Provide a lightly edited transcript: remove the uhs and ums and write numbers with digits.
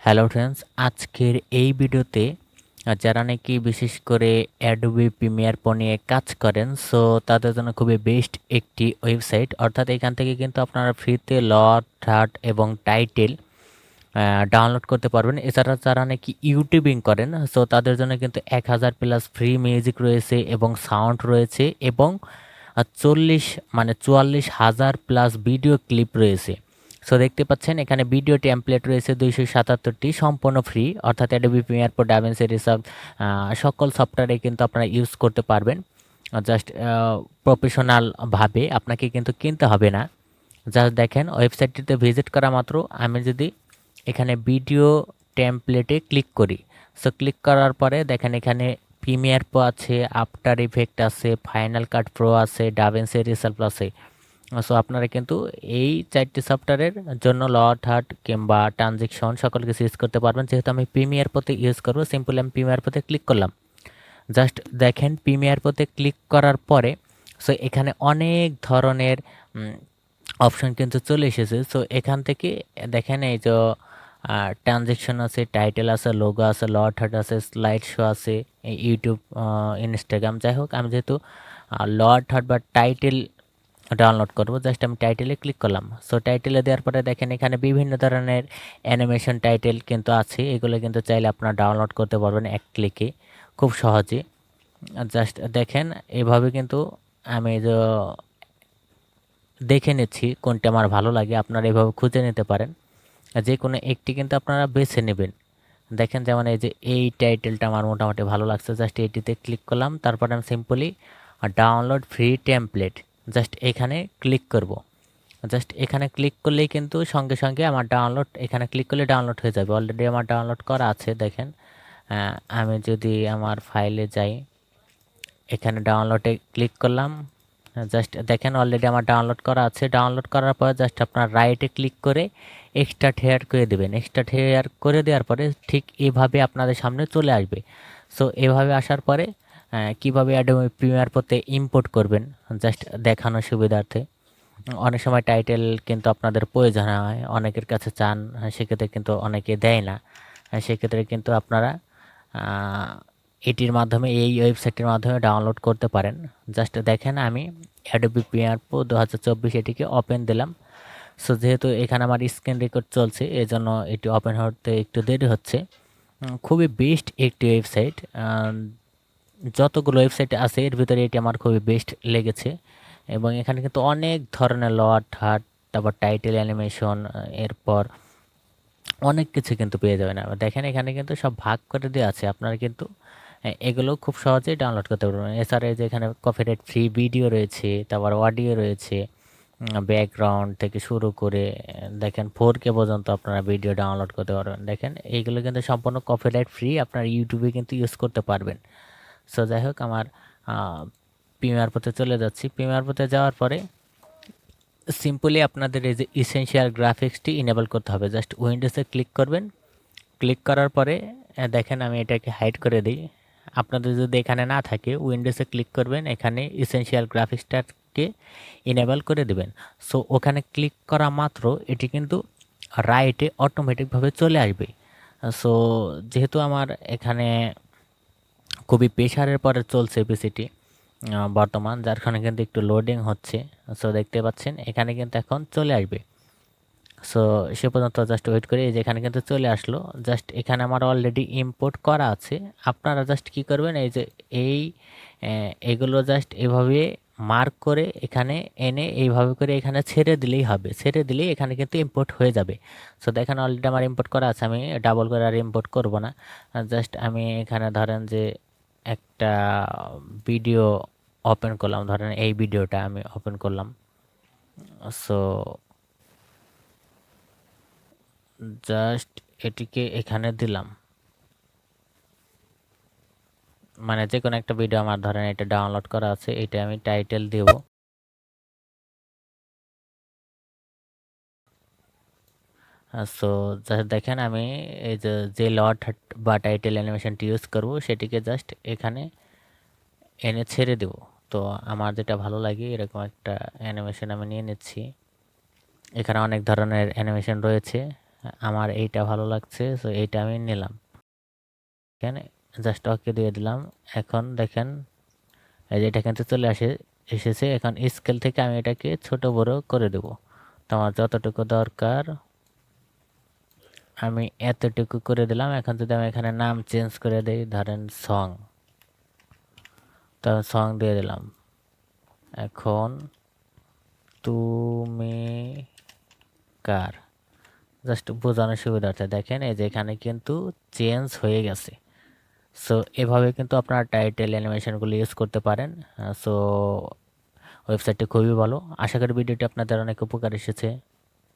Hello friends, আজকের এই ভিডিওতে যারা নাকি বিশেষ করে অ্যাডোবি প্রিমিয়ার প্রো নিয়ে কাজ করেন, সো তাদের জন্য খুবই বেস্ট একটি ওয়েবসাইট। অর্থাৎ এখান থেকে কিন্তু আপনারা ফ্রিতে থার্ড এবং টাইটেল ডাউনলোড করতে পারবেন। এছাড়া যারা নাকি ইউটিউবিং করেন, সো তাদের জন্য কিন্তু 1000+ ফ্রি মিউজিক রয়েছে এবং সাউন্ড রয়েছে এবং 44,000+ ভিডিও ক্লিপ রয়েছে। সো দেখতে পাচ্ছেন এখানে ভিডিও টেমপ্লেট রয়েছে 277টি সম্পূর্ণ ফ্রি। অর্থাৎ অ্যাডোবি প্রিমিয়ার প্রো, ডাভিনসি রিসলভ সকল সফটওয়্যারে কিন্তু আপনারা ইউজ করতে পারবেন। জাস্ট প্রফেশনাল ভাবে আপনাকে কিন্তু কিনতে হবে না। জাস্ট দেখেন ওয়েবসাইটটিতে ভিজিট করা মাত্র আমি যদি এখানে ভিডিও টেমপ্লেটে ক্লিক করি, সো ক্লিক করার পরে দেখেন এখানে প্রিমিয়ার প্রো আছে, আফটার ইফেক্ট আছে, ফাইনাল কাট প্রো আছে, ডাভিনসি রিসলভ আছে। সো আপনারা কিন্তু এই 4টি সফটওয়্যারের জন্য থার্ড কিংবা ট্রানজেকশন সকল কিছু ইউজ করতে পারবেন। যেহেতু আমি প্রিমিয়ার প্রোতে ইউজ করবো, সিম্পলি আমি প্রিমিয়ার প্রোতে ক্লিক করলাম। জাস্ট দেখেন প্রিমিয়ার প্রোতে ক্লিক করার পরে সো এখানে অনেক ধরনের অপশন কিন্তু চলে এসেছে। সো এখান থেকে দেখেন এই যে ট্রানজেকশন আছে, টাইটেল আছে, লোগো আছে, থার্ড আছে, স্লাইড শো আছে, ইউটিউব, ইনস্টাগ্রাম। যাই হোক, আমি যেহেতু থার্ড বা টাইটেল ডাউনলোড করব, জাস্ট আমি টাইটেলে ক্লিক করলাম। সো টাইটেলে দেওয়ার পরে দেখেন এখানে বিভিন্ন ধরনের অ্যানিমেশন টাইটেল কিন্তু আছে। এগুলো কিন্তু চাইলে আপনারা ডাউনলোড করতে পারবেন এক ক্লিকে খুব সহজে। জাস্ট দেখেন এভাবে কিন্তু আমি যে দেখে নিচ্ছি কোনটা আমার ভালো লাগে, আপনারা এভাবে খুঁজে নিতে পারেন। যে কোনো একটি কিন্তু আপনারা বেছে নেবেন। দেখেন যেমন এই যে এই টাইটেলটা আমার মোটামুটি ভালো লাগছে, জাস্ট এটিতে ক্লিক করলাম। তারপরে আমি simply download free template just এখানে ক্লিক করব। জাস্ট এখানে ক্লিক করলেই কিন্তু সঙ্গে সঙ্গে আমার ডাউনলোড, এখানে ক্লিক করলে ডাউনলোড হয়ে যাবে। অলরেডি আমার ডাউনলোড করা আছে। দেখেন আমি যদি আমার ফাইলে যাই, এখানে ডাউনলোডে ক্লিক করলাম। জাস্ট দেখেন অলরেডি আমার ডাউনলোড করা আছে। ডাউনলোড করার পর জাস্ট আপনার রাইটে ক্লিক করে এক্সট্রাক্ট হেয়ার করে দেবেন। এক্সট্রাক্ট হেয়ার করে দেওয়ার পরে ঠিক এভাবে আপনাদের সামনে চলে আসবে। সো এভাবে আসার পরে কীভাবে অ্যাডোবি প্রিমিয়ার প্রোতে ইম্পোর্ট করবেন জাস্ট দেখানোর সুবিধার্থে। অনেক সময় টাইটেল কিন্তু আপনাদের প্রয়োজন হয়, অনেকের কাছে চান, সেক্ষেত্রে কিন্তু অনেকে দেয় না। সেক্ষেত্রে কিন্তু আপনারা এটির মাধ্যমে, এই ওয়েবসাইটের মাধ্যমে ডাউনলোড করতে পারেন। জাস্ট দেখেন আমি অ্যাডোবি প্রিমিয়ার প্রো 2024 এটিকে ওপেন দিলাম। সো যেহেতু এখানে আমার স্ক্রিন রেকর্ড চলছে, এজন্য এটি ওপেন হতে একটু দেরি হচ্ছে। খুবই বেস্ট একটি ওয়েবসাইট। যতগুলো ওয়েবসাইট আছে এর ভিতরে এটি আমার খুবই বেস্ট লেগেছে। এবং এখানে কিন্তু অনেক ধরনের থার্ড, তারপর টাইটেল, অ্যানিমেশন, এরপর অনেক কিছু কিন্তু পেয়ে যাবেন। দেখেন এখানে কিন্তু সব ভাগ করে দেওয়া আছে। আপনারা কিন্তু এগুলো খুব সহজেই ডাউনলোড করতে পারবেন। এছাড়া এই যে এখানে কপিরাইট ফ্রি ভিডিও রয়েছে, তারপর অডিও রয়েছে, ব্যাকগ্রাউন্ড থেকে শুরু করে দেখেন 4K পর্যন্ত আপনারা ভিডিও ডাউনলোড করতে পারবেন। দেখেন এইগুলো কিন্তু সম্পূর্ণ কপিরাইট ফ্রি, আপনার ইউটিউবে কিন্তু ইউজ করতে পারবেন। সো যাই হোক, আমার প্রিমিয়ার প্রোতে চলে যাচ্ছি। প্রিমিয়ার প্রোতে যাওয়ার পরে সিম্পলি আপনাদের এই যে ইসেনশিয়াল গ্রাফিক্সটি ইনেবল করতে হবে। জাস্ট উইন্ডোজে ক্লিক করবেন। ক্লিক করার পরে দেখেন আমি এটাকে হাইড করে দিই। আপনাদের যদি এখানে না থাকে, উইন্ডোজে ক্লিক করবেন, এখানে ইসেনশিয়াল গ্রাফিক্সটাকে ইনেবল করে দেবেন। সো ওখানে ক্লিক করা মাত্র এটি কিন্তু রাইটে অটোমেটিকভাবে চলে আসবে। সো যেহেতু আমার এখানে খুবই প্রেশারের পরে চলছে পিসিটি বর্তমান, যার কারণে কিন্তু একটু লোডিং হচ্ছে। সো দেখতে পাচ্ছেন এখানে কিন্তু এখন চলে আসবে। সো সে পর্যন্ত জাস্ট ওয়েট করি। এই যে এখানে কিন্তু চলে আসলো। জাস্ট এখানে আমার অলরেডি ইম্পোর্ট করা আছে। আপনারা জাস্ট কী করবেন, এই যে এগুলো জাস্ট এভাবে মার্ক করে এখানে এনে এইভাবে করে এখানে ছেড়ে দিলেই হবে। ছেড়ে দিলেই এখানে কিন্তু ইম্পোর্ট হয়ে যাবে। সো দেখেন অলরেডি আমার ইম্পোর্ট করা আছে, আমি ডাবল করে আর ইম্পোর্ট করব না। জাস্ট আমি এখানে ধরেন যে একটা ভিডিও ওপেন করলাম, ধরেন এই ভিডিওটা আমি ওপেন করলাম। সো জাস্ট এটিকে এখানে দিলাম, মানে যে কোনো একটা ভিডিও আমার ধরেন এটা ডাউনলোড করা আছে, এটা আমি টাইটেল দেব। সো জাস্ট দেখেন আমি এই যে বা টাইটেল অ্যানিমেশনটি ইউজ করব সেটিকে জাস্ট এখানে এনে ছেড়ে দেব। তো আমার যেটা ভালো লাগে এরকম একটা অ্যানিমেশন আমি নিয়ে নিচ্ছি। এখানে অনেক ধরনের অ্যানিমেশন রয়েছে, আমার এইটা ভালো লাগছে, সো এইটা আমি নিলাম। এখানে জাস্ট ওকে দিয়ে দিলাম। এখন দেখেন এই যে এটা কিন্তু চলে এসেছে। এখন স্কেল থেকে আমি এটাকে ছোট বড় করে দেব। তো আমার যতটুকু দরকার আমি এতটুকু করে দিলাম। এখন যদি আমি এখানে নাম চেঞ্জ করে দিই, ধরেন সং, তো সং দিয়ে দিলাম। এখন তুমি কার, জাস্ট বোঝানোর সুবিধার্থে দেখেন এই যে এখানে কিন্তু চেঞ্জ হয়ে গেছে। সো এভাবে কিন্তু আপনারা টাইটেল অ্যানিমেশনগুলো ইউজ করতে পারেন। সো ওয়েবসাইটটি খুবই ভালো। আশা করি ভিডিওটি আপনাদের অনেক উপকার এসেছে।